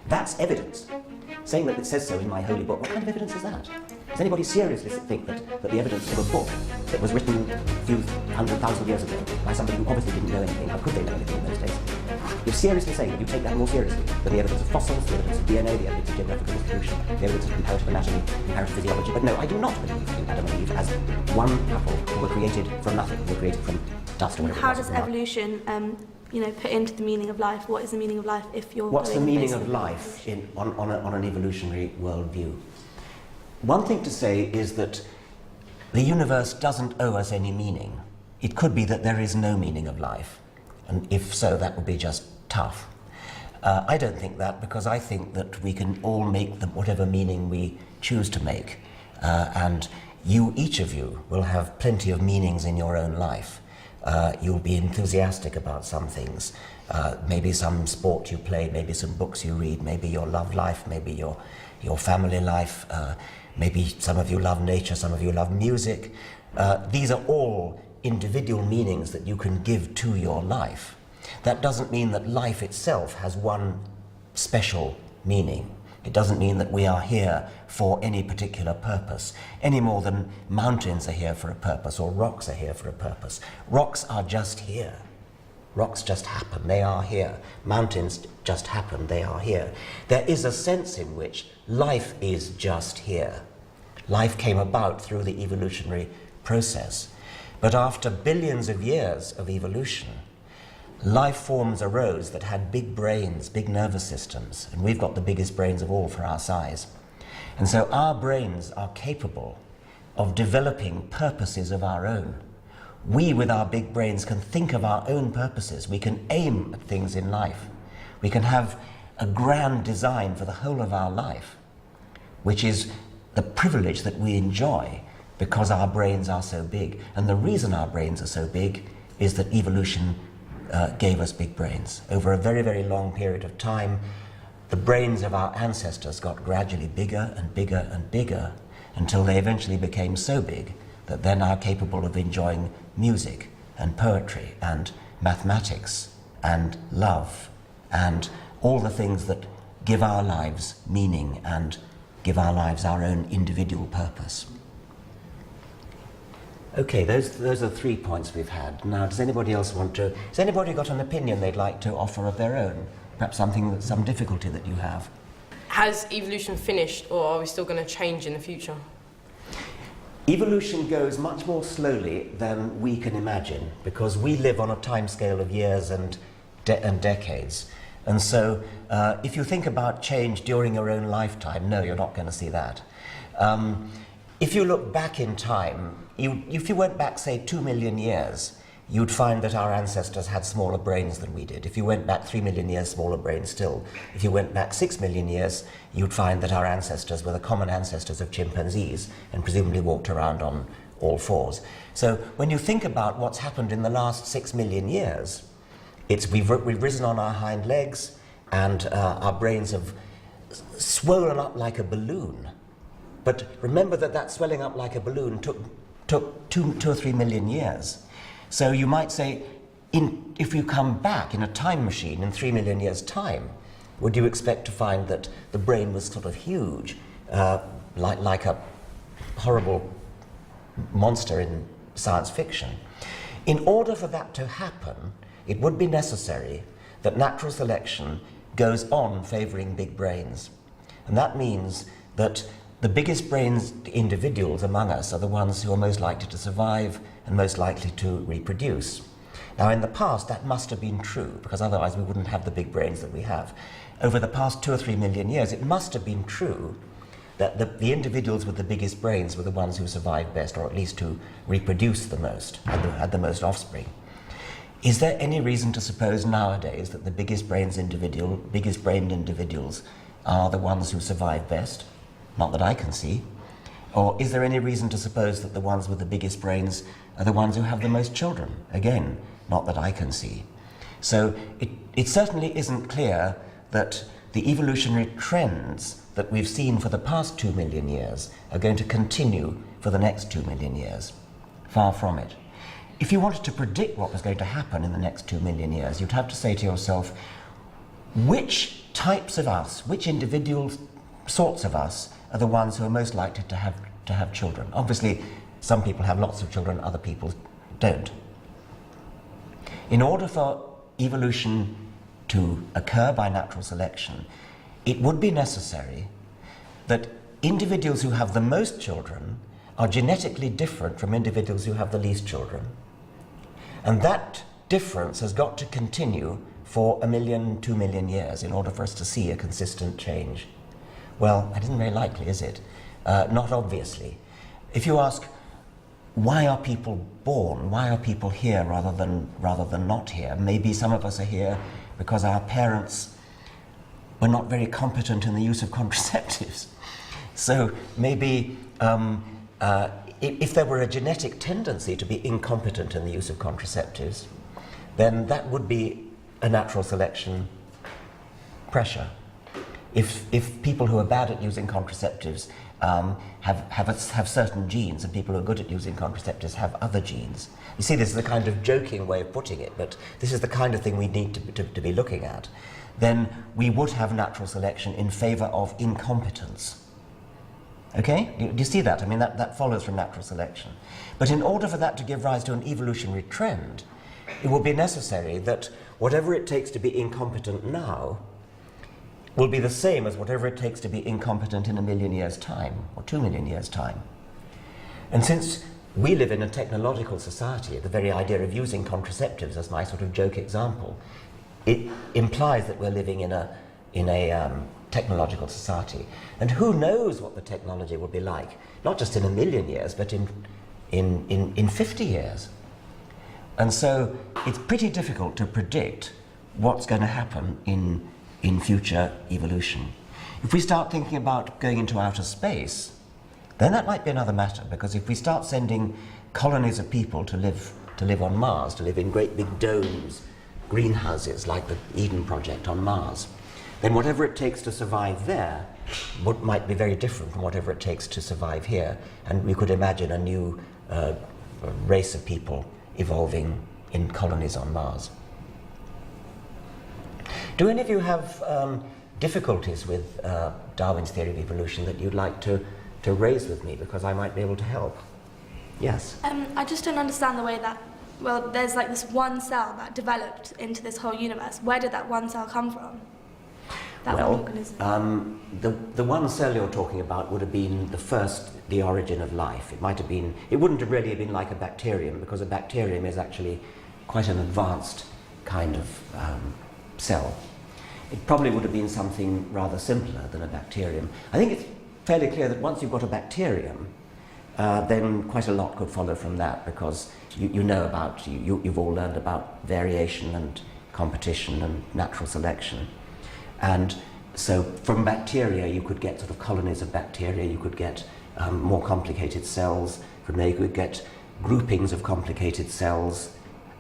That's evidence. Saying that it says so in my holy book, what kind of evidence is that? Does anybody seriously think that the evidence of a book that was written a few 100,000 years ago by somebody who obviously didn't know anything, how could they know anything in those days? You're seriously saying that you take that more seriously than the evidence of fossils, the evidence of DNA, the evidence of geographical distribution, the evidence of comparative anatomy, comparative physiology. But no, I do not believe in Adam and Eve as one couple who were created from nothing, who were created from dust or whatever. How does evolution put into the meaning of life? What is the meaning of life if you're... What's the meaning of life on an evolutionary worldview? One thing to say is that the universe doesn't owe us any meaning. It could be that there is no meaning of life, and if so, that would be just tough. I don't think that, because I think that we can all make whatever meaning we choose to make, and each of you, will have plenty of meanings in your own life. You'll be enthusiastic about some things, maybe some sport you play, maybe some books you read, maybe your love life, maybe your family life, maybe some of you love nature, some of you love music. These are all individual meanings that you can give to your life. That doesn't mean that life itself has one special meaning. It doesn't mean that we are here for any particular purpose, any more than mountains are here for a purpose or rocks are here for a purpose. Rocks are just here. Rocks just happen, they are here. Mountains just happen, they are here. There is a sense in which life is just here. Life came about through the evolutionary process. But after billions of years of evolution, life forms arose that had big brains, big nervous systems, and we've got the biggest brains of all for our size. And so our brains are capable of developing purposes of our own. We, with our big brains, can think of our own purposes. We can aim at things in life. We can have a grand design for the whole of our life, which is the privilege that we enjoy because our brains are so big. And the reason our brains are so big is that evolution gave us big brains. Over a very, very long period of time, the brains of our ancestors got gradually bigger and bigger and bigger until they eventually became so big that they're now capable of enjoying music and poetry and mathematics and love and all the things that give our lives meaning and give our lives our own individual purpose. Okay, those are 3 points we've had. Now, has anybody got an opinion they'd like to offer of their own? Perhaps some difficulty that you have? Has evolution finished, or are we still going to change in the future? Evolution goes much more slowly than we can imagine, because we live on a timescale of years and decades. And so, if you think about change during your own lifetime, no, you're not going to see that. If you look back in time, if you went back, say, 2 million years, you'd find that our ancestors had smaller brains than we did. If you went back 3 million years, smaller brains still. If you went back 6 million years, you'd find that our ancestors were the common ancestors of chimpanzees and presumably walked around on all fours. So when you think about what's happened in the last 6 million years, we've risen on our hind legs, and our brains have swollen up like a balloon. But remember that swelling up like a balloon took 2 or 3 million years. So you might say, if you come back in a time machine in 3 million years' time, would you expect to find that the brain was sort of huge, like a horrible monster in science fiction? In order for that to happen, it would be necessary that natural selection goes on favouring big brains. And that means that the biggest brains individuals among us are the ones who are most likely to survive and most likely to reproduce. Now, in the past, that must have been true, because otherwise we wouldn't have the big brains that we have. Over the past 2 or 3 million years, it must have been true that the individuals with the biggest brains were the ones who survived best, or at least who reproduced the most, had the most offspring. Is there any reason to suppose nowadays that the biggest brained individuals are the ones who survive best? Not that I can see. Or is there any reason to suppose that the ones with the biggest brains are the ones who have the most children? Again, not that I can see. So it certainly isn't clear that the evolutionary trends that we've seen for the past 2 million years are going to continue for the next 2 million years. Far from it. If you wanted to predict what was going to happen in the next 2 million years, you'd have to say to yourself, which types of us, which individual sorts of us are the ones who are most likely to have children. Obviously, some people have lots of children, other people don't. In order for evolution to occur by natural selection, it would be necessary that individuals who have the most children are genetically different from individuals who have the least children. And that difference has got to continue for 1 million, 2 million years in order for us to see a consistent change. Well, that isn't very likely, is it? Not obviously. If you ask, why are people born? Why are people here rather than not here? Maybe some of us are here because our parents were not very competent in the use of contraceptives. So maybe if there were a genetic tendency to be incompetent in the use of contraceptives, then that would be a natural selection pressure. If people who are bad at using contraceptives have certain genes, and people who are good at using contraceptives have other genes. You see, this is a kind of joking way of putting it, but this is the kind of thing we need to be looking at. Then we would have natural selection in favor of incompetence. Okay? Do you see that? I mean, that follows from natural selection. But in order for that to give rise to an evolutionary trend, it will be necessary that whatever it takes to be incompetent now will be the same as whatever it takes to be incompetent in 1 million years' time, or 2 million years' time. And since we live in a technological society, the very idea of using contraceptives as my sort of joke example, it implies that we're living in a technological society. And who knows what the technology will be like, not just in 1 million years, but in 50 years. And so it's pretty difficult to predict what's going to happen in future evolution. If we start thinking about going into outer space, then that might be another matter, because if we start sending colonies of people to live on Mars, to live in great big domes, greenhouses like the Eden Project on Mars, then whatever it takes to survive there might be very different from whatever it takes to survive here. And we could imagine a new race of people evolving in colonies on Mars. Do any of you have difficulties with Darwin's theory of evolution that you'd like to raise with me, because I might be able to help? Yes? I just don't understand the way that, well, there's like this one cell that developed into this whole universe. Where did that one cell come from? That one organism? The one cell you're talking about would have been the origin of life. It wouldn't have really been like a bacterium, because a bacterium is actually quite an advanced kind of cell. It probably would have been something rather simpler than a bacterium. I think it's fairly clear that once you've got a bacterium, then quite a lot could follow from that, because you've all learned about variation and competition and natural selection. And so from bacteria you could get sort of colonies of bacteria, you could get more complicated cells, from there you could get groupings of complicated cells.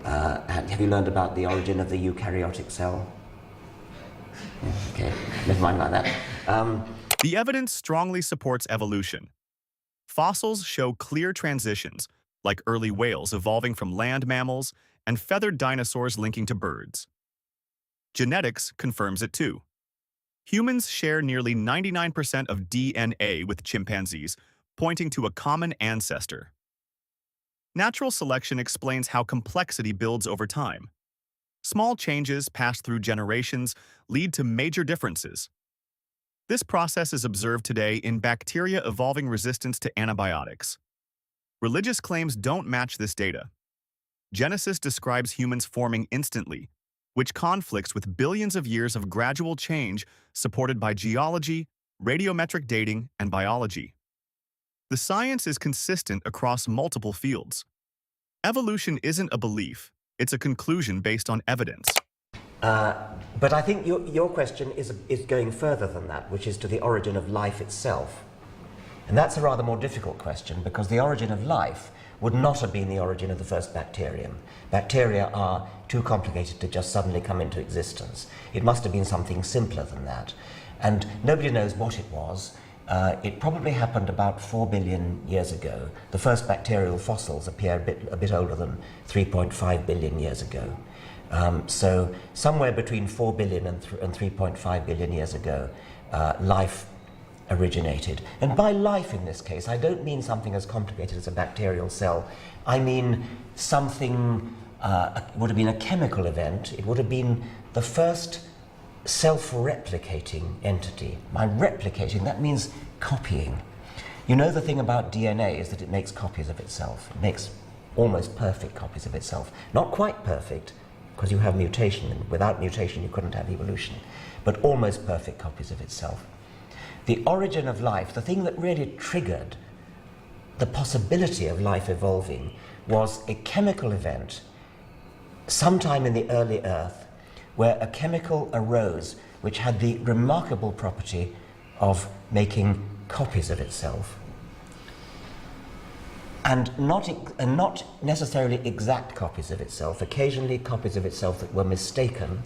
And have you learned about the origin of the eukaryotic cell? Yeah, okay, never mind about that. The evidence strongly supports evolution. Fossils show clear transitions, like early whales evolving from land mammals and feathered dinosaurs linking to birds. Genetics confirms it too. Humans share nearly 99% of DNA with chimpanzees, pointing to a common ancestor. Natural selection explains how complexity builds over time. Small changes passed through generations lead to major differences. This process is observed today in bacteria evolving resistance to antibiotics. Religious claims don't match this data. Genesis describes humans forming instantly, which conflicts with billions of years of gradual change supported by geology, radiometric dating, and biology. The science is consistent across multiple fields. Evolution isn't a belief, it's a conclusion based on evidence. But I think your question is going further than that, which is to the origin of life itself. And that's a rather more difficult question, because the origin of life would not have been the origin of the first bacterium. Bacteria are too complicated to just suddenly come into existence. It must have been something simpler than that. And nobody knows what it was. It probably happened about 4 billion years ago. The first bacterial fossils appear a bit older than 3.5 billion years ago. So somewhere between 4 billion and 3.5 billion years ago, life originated. And by life in this case, I don't mean something as complicated as a bacterial cell. I mean something would have been a chemical event. It would have been the first self-replicating entity. By replicating, that means copying. You know, the thing about DNA is that it makes copies of itself. It makes almost perfect copies of itself. Not quite perfect, because you have mutation, and without mutation you couldn't have evolution, but almost perfect copies of itself. The origin of life, the thing that really triggered the possibility of life evolving, was a chemical event sometime in the early Earth, where a chemical arose which had the remarkable property of making copies of itself. And not necessarily exact copies of itself, occasionally copies of itself that were mistaken,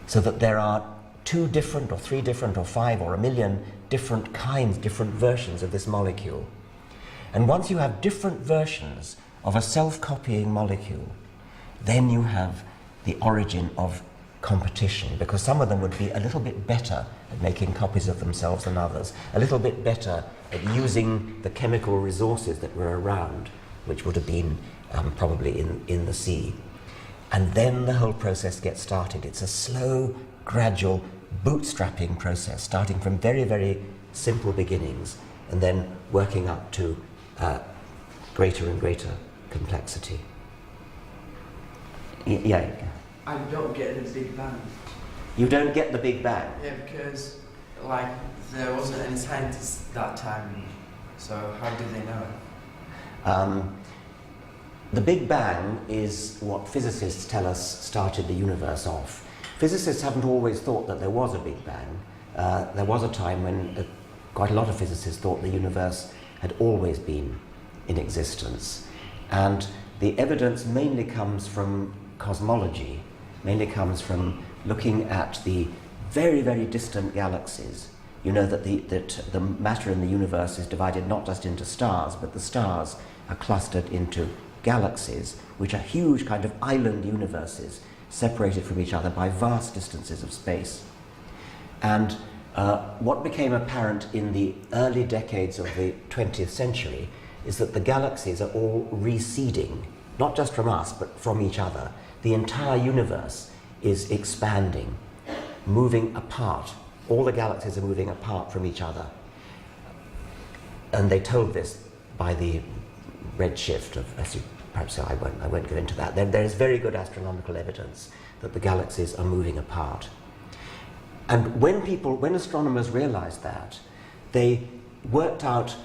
so that there are 2 different or 3 different or 5 or 1 million different kinds, different versions of this molecule. And once you have different versions of a self-copying molecule, then you have the origin of competition, because some of them would be a little bit better at making copies of themselves than others, a little bit better at using the chemical resources that were around, which would have been probably in the sea. And then the whole process gets started. It's a slow, gradual, bootstrapping process, starting from very, very simple beginnings and then working up to greater and greater complexity. Yeah. I don't get the Big Bang. You don't get the Big Bang? Yeah, because like there wasn't any scientists that time, so how did they know? The Big Bang is what physicists tell us started the universe off. Physicists haven't always thought that there was a Big Bang. There was a time when quite a lot of physicists thought the universe had always been in existence. And the evidence mainly comes from cosmology, mainly comes from looking at the very, very distant galaxies. You know that the matter in the universe is divided not just into stars, but the stars are clustered into galaxies, which are huge kind of island universes separated from each other by vast distances of space. And what became apparent in the early decades of the 20th century is that the galaxies are all receding, not just from us, but from each other. The entire universe is expanding, moving apart. All the galaxies are moving apart from each other. And they told this by the redshift of, as you perhaps say, I won't go into that. There is very good astronomical evidence that the galaxies are moving apart. And when astronomers realized that, they worked out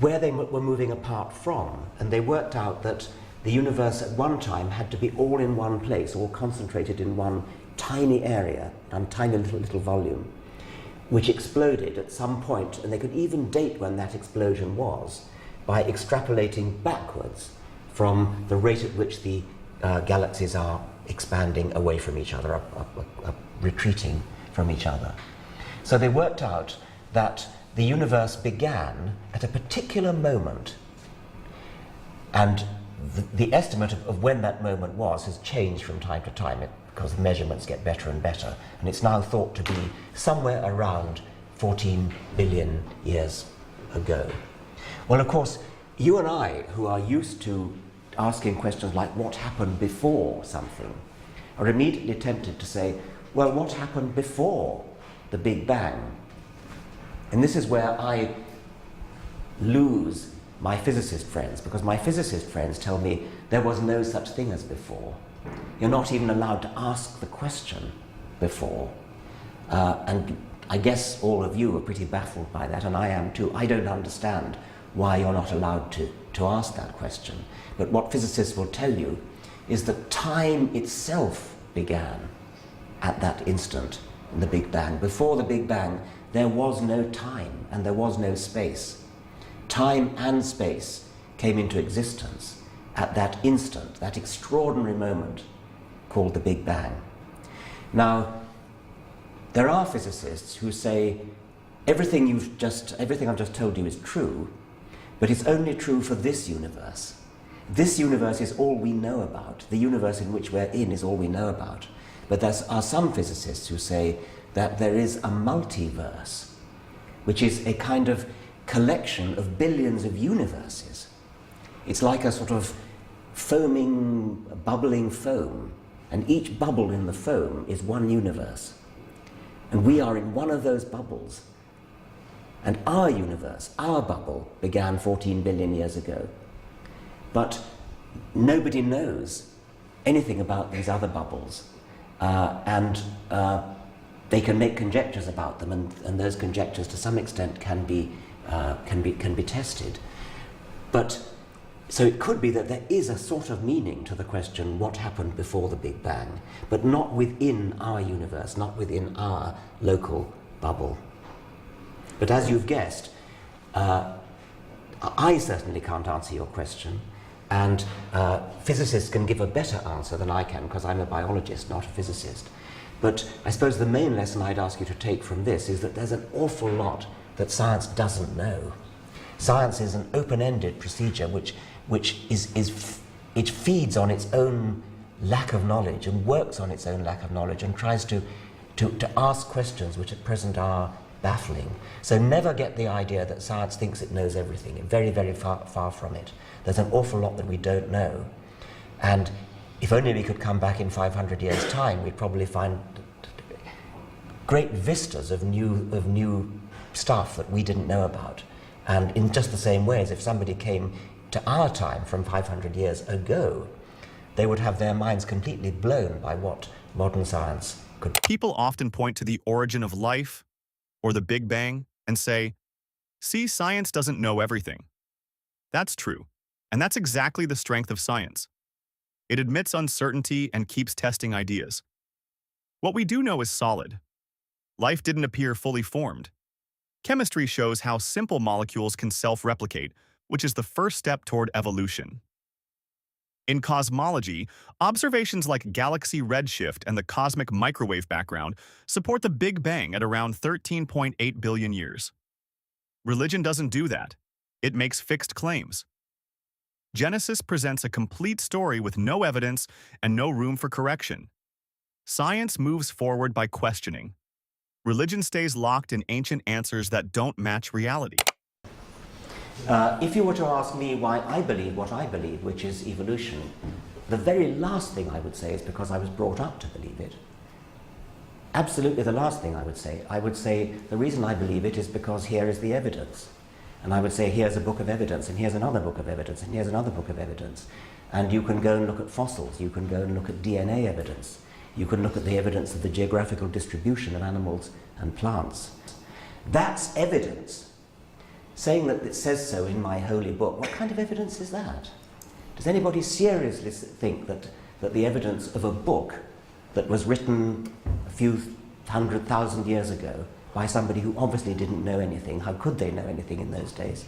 where they were moving apart from, and they worked out that the universe at one time had to be all in one place, all concentrated in one tiny area, and tiny little volume, which exploded at some point, and they could even date when that explosion was by extrapolating backwards from the rate at which the galaxies are expanding away from each other, are retreating from each other. So they worked out that the universe began at a particular moment, and the estimate of when that moment was has changed from time to time because the measurements get better and better, and it's now thought to be somewhere around 14 billion years ago. Well, of course, you and I, who are used to asking questions like what happened before something, are immediately tempted to say, well, what happened before the Big Bang? And this is where I lose my physicist friends, because my physicist friends tell me there was no such thing as before. You're not even allowed to ask the question before. And I guess all of you are pretty baffled by that, and I am too. I don't understand why you're not allowed to ask that question. But what physicists will tell you is that time itself began at that instant in the Big Bang. Before the Big Bang, there was no time and there was no space. Time and space came into existence at that instant, that extraordinary moment called the Big Bang. Now, there are physicists who say everything I've just told you is true, but it's only true for this universe. this universe is all we know about. The universe in which we're in is all we know about. But there are some physicists who say that there is a multiverse, which is a kind of collection of billions of universes. It's like a sort of foaming, bubbling foam, and each bubble in the foam is one universe. And we are in one of those bubbles. And our universe, our bubble, began 14 billion years ago. But nobody knows anything about these other bubbles, and they can make conjectures about them, and those conjectures, to some extent, can be tested. But so it could be that there is a sort of meaning to the question, what happened before the Big Bang, but not within our universe, not within our local bubble. But as you've guessed, I certainly can't answer your question. And physicists can give a better answer than I can, because I'm a biologist, not a physicist. But I suppose the main lesson I'd ask you to take from this is that there's an awful lot that science doesn't know. Science is an open-ended procedure which it feeds on its own lack of knowledge and works on its own lack of knowledge and tries to ask questions which at present are baffling. So never get the idea that science thinks it knows everything. Very, very far from it. There's an awful lot that we don't know. And if only we could come back in 500 years' time, we'd probably find great vistas of new stuff that we didn't know about. And in just the same way as if somebody came to our time from 500 years ago, they would have their minds completely blown by what modern science could. People often point to the origin of life or the Big Bang and say, see, science doesn't know everything. That's true, and that's exactly the strength of science. It admits uncertainty and keeps testing ideas. What we do know is solid. Life didn't appear fully formed. Chemistry shows how simple molecules can self-replicate, which is the first step toward evolution. In cosmology, observations like galaxy redshift and the cosmic microwave background support the Big Bang at around 13.8 billion years. Religion doesn't do that. It makes fixed claims. Genesis presents a complete story with no evidence and no room for correction. Science moves forward by questioning. Religion stays locked in ancient answers that don't match reality. If you were to ask me why I believe what I believe, which is evolution, the very last thing I would say is because I was brought up to believe it. Absolutely the last thing I would say. I would say the reason I believe it is because here is the evidence. And I would say here's a book of evidence, and here's another book of evidence, and here's another book of evidence. And you can go and look at fossils, you can go and look at DNA evidence, you can look at the evidence of the geographical distribution of animals and plants. That's evidence. Saying that it says so in my holy book, what kind of evidence is that? Does anybody seriously think that the evidence of a book that was written a few 100,000 years ago by somebody who obviously didn't know anything, how could they know anything in those days?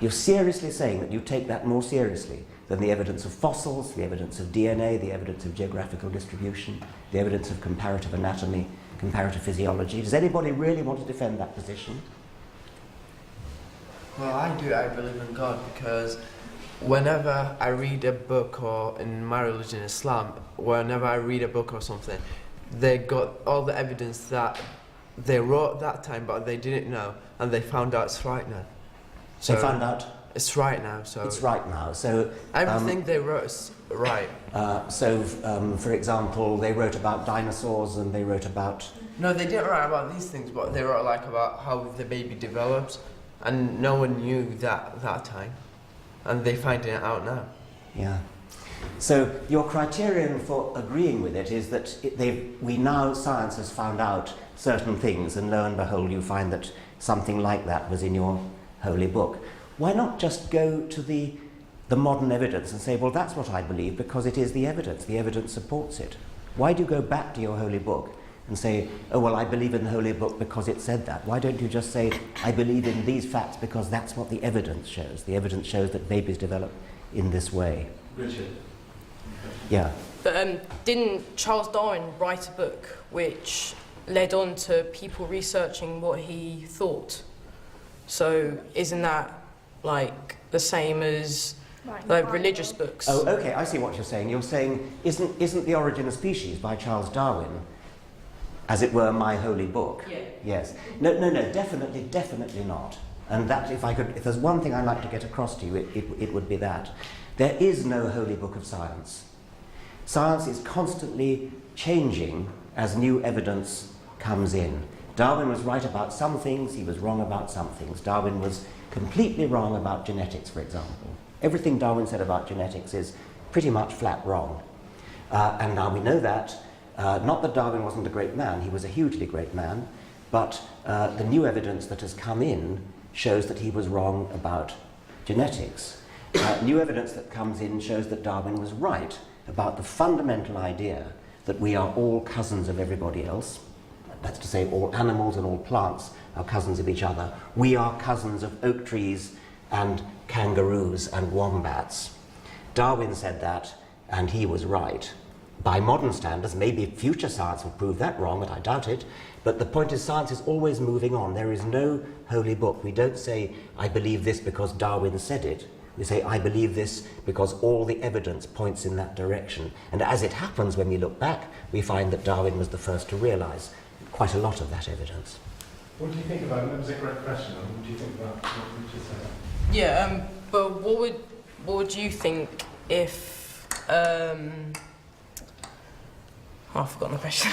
You're seriously saying that you take that more seriously than the evidence of fossils, the evidence of DNA, the evidence of geographical distribution, the evidence of comparative anatomy, comparative physiology. Does anybody really want to defend that position? Well, I do. I believe in God because whenever I read a book, or in my religion, Islam, whenever I read a book or something, they got all the evidence that they wrote that time, but they didn't know, and they found out it's right now. So they found out? It's right now. So it's right now. So everything they wrote is right. For example, they wrote about dinosaurs, and they wrote about... No, they didn't write about these things, but they wrote like about how the baby develops. And no one knew that time, and they're finding it out now. Yeah. So your criterion for agreeing with it is that science has found out certain things, and lo and behold, you find that something like that was in your holy book. Why not just go to the modern evidence and say, well, that's what I believe because it is the evidence supports it. Why do you go back to your holy book and say, oh, well, I believe in the holy book because it said that? Why don't you just say, I believe in these facts because that's what the evidence shows. The evidence shows that babies develop in this way. Richard. Yeah. But didn't Charles Darwin write a book which led on to people researching what he thought? So isn't that like the same as Right, like the religious Bible. books. Oh, okay, I see what you're saying. You're saying, isn't The Origin of Species by Charles Darwin, as it were, my holy book? Yeah. Yes. No, definitely not. And that, if there's one thing I'd like to get across to you, it would be that. There is no holy book of science. Science is constantly changing as new evidence comes in. Darwin was right about some things, he was wrong about some things. Darwin was completely wrong about genetics, for example. Everything Darwin said about genetics is pretty much flat wrong. And now we know that, not that Darwin wasn't a great man, he was a hugely great man, but the new evidence that has come in shows that he was wrong about genetics. New evidence that comes in shows that Darwin was right about the fundamental idea that we are all cousins of everybody else. That's to say, all animals and all plants are cousins of each other. We are cousins of oak trees and kangaroos and wombats. Darwin said that, and he was right. By modern standards, maybe future science will prove that wrong, but I doubt it. But the point is, science is always moving on. There is no holy book. We don't say, I believe this because Darwin said it. We say, I believe this because all the evidence points in that direction. And as it happens, when we look back, we find that Darwin was the first to realise quite a lot of that evidence. What do you think about it? That was a great question. What do you think about what Richard said? Yeah, but what would you think if I've forgotten the question.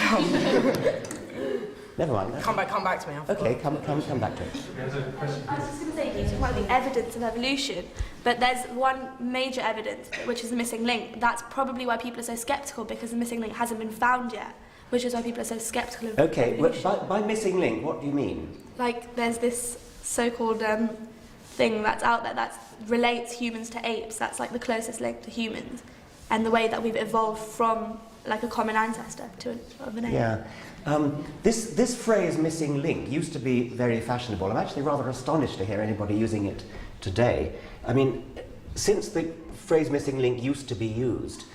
Never mind. Come back to me. Okay, come back to it. There's a question. I was just going to say, you talk about the evidence of evolution, but there's one major evidence, which is the missing link. That's probably why people are so sceptical, because the missing link hasn't been found yet, which is why people are so sceptical of Okay, evolution. well, by missing link, what do you mean? Like, there's this so-called thing that's out there that relates humans to apes. That's like the closest link to humans, and the way that we've evolved from like a common ancestor of an ape. Yeah. This phrase missing link used to be very fashionable. I'm actually rather astonished to hear anybody using it today. I mean, since the phrase missing link used to be used,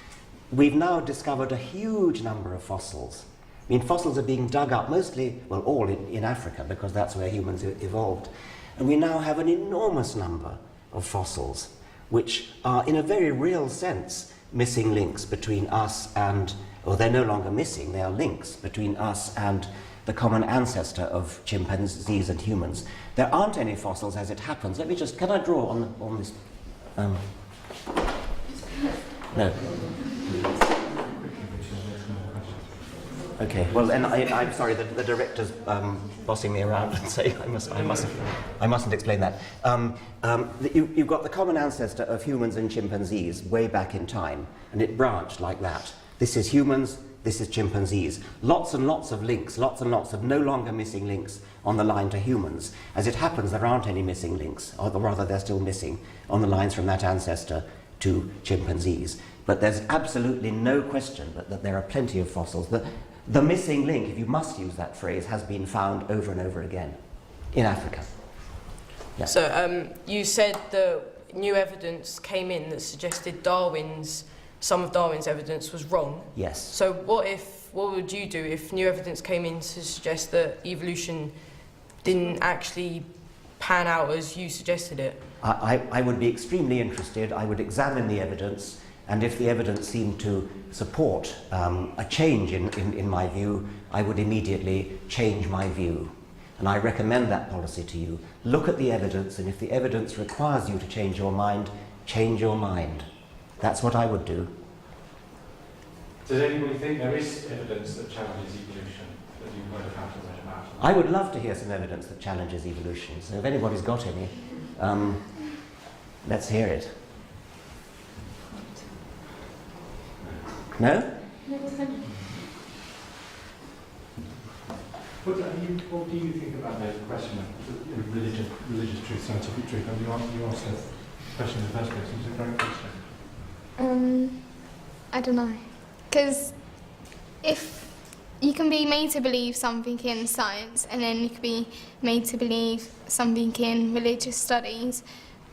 we've now discovered a huge number of fossils. I mean, fossils are being dug up mostly, well, all in Africa, because that's where humans evolved. And we now have an enormous number of fossils, which are, in a very real sense, missing links between us and, or they're no longer missing, they are links between us and the common ancestor of chimpanzees and humans. There aren't any fossils as it happens. Let me just, can I draw on this? No. Okay, well then I'm sorry, the director's bossing me around and saying I mustn't explain that. You've got the common ancestor of humans and chimpanzees way back in time, and it branched like that. This is humans, this is chimpanzees. Lots and lots of links, lots and lots of no longer missing links on the line to humans. As it happens, there aren't any missing links, or rather they're still missing, on the lines from that ancestor to chimpanzees. But there's absolutely no question that there are plenty of fossils. The missing link, if you must use that phrase, has been found over and over again in Africa. Yeah. So you said that new evidence came in that suggested some of Darwin's evidence was wrong. Yes. So what would you do if new evidence came in to suggest that evolution didn't actually pan out as you suggested it? I would be extremely interested. I would examine the evidence, and if the evidence seemed to support a change in my view, I would immediately change my view. And I recommend that policy to you. Look at the evidence, and if the evidence requires you to change your mind, change your mind. That's what I would do. Does anybody think there is evidence that challenges evolution that you might have had to learn about? I would love to hear some evidence that challenges evolution. So if anybody's got any, let's hear it. No? What do you think about the question of religious truth, scientific truth? And you asked the question in the first place. It's a great question. I don't know. Because if you can be made to believe something in science, and then you can be made to believe something in religious studies,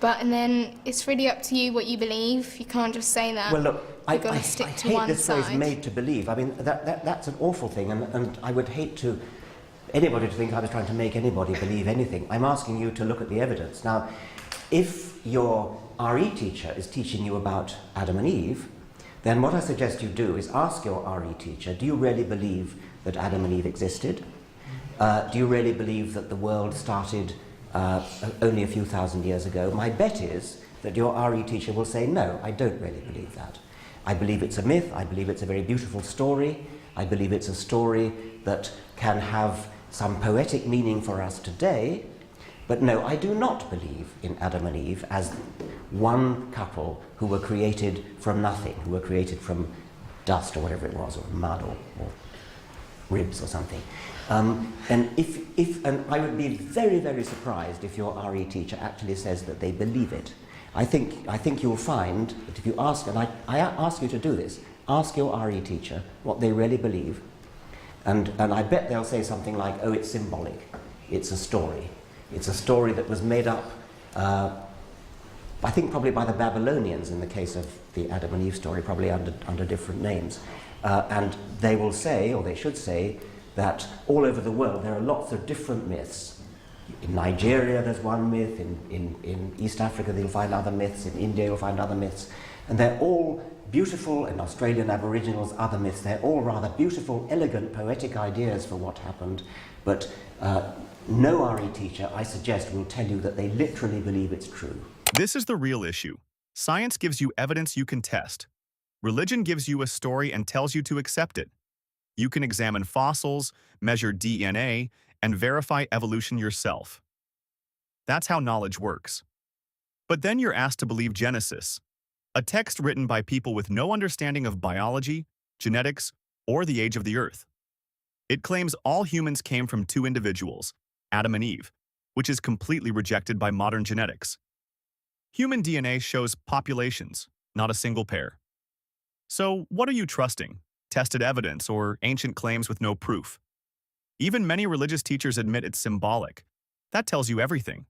and then it's really up to you what you believe. You can't just say that. Well, look, I stick to hate one this phrase side. "made to believe." I mean, that's an awful thing, and I would hate anybody to think I was trying to make anybody believe anything. I'm asking you to look at the evidence. Now, if your RE teacher is teaching you about Adam and Eve, then what I suggest you do is ask your RE teacher, do you really believe that Adam and Eve existed? Do you really believe that the world started only a few thousand years ago? My bet is that your RE teacher will say, no, I don't really believe that. I believe it's a myth, I believe it's a very beautiful story, I believe it's a story that can have some poetic meaning for us today, but no, I do not believe in Adam and Eve as one couple who were created from nothing, who were created from dust or whatever it was, or mud or ribs or something. And I would be very, very surprised if your RE teacher actually says that they believe it. I think you'll find that if you ask, and I ask you to do this, ask your RE teacher what they really believe, and I bet they'll say something like, oh, it's symbolic, it's a story. It's a story that was made up, I think probably by the Babylonians in the case of the Adam and Eve story, probably under different names. And they will say, or they should say, that all over the world there are lots of different myths. In Nigeria there's one myth, in East Africa you'll find other myths, in India you'll find other myths, and they're all beautiful, in Australian Aboriginals, other myths, they're all rather beautiful, elegant, poetic ideas for what happened, but no RE teacher, I suggest, will tell you that they literally believe it's true. This is the real issue. Science gives you evidence you can test. Religion gives you a story and tells you to accept it. You can examine fossils, measure DNA, and verify evolution yourself. That's how knowledge works. But then you're asked to believe Genesis, a text written by people with no understanding of biology, genetics, or the age of the Earth. It claims all humans came from two individuals, Adam and Eve, which is completely rejected by modern genetics. Human DNA shows populations, not a single pair. So what are you trusting? Tested evidence or ancient claims with no proof? Even many religious teachers admit it's symbolic. That tells you everything.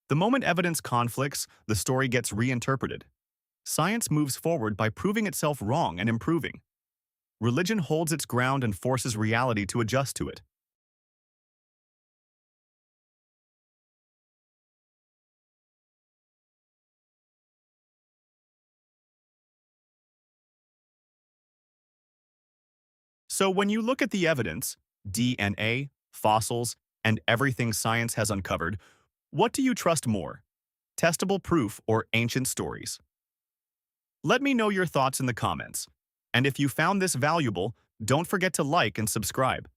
The moment evidence conflicts, the story gets reinterpreted. Science moves forward by proving itself wrong and improving. Religion holds its ground and forces reality to adjust to it. So when you look at the evidence, DNA, fossils, and everything science has uncovered, what do you trust more? Testable proof or ancient stories? Let me know your thoughts in the comments. And if you found this valuable, don't forget to like and subscribe.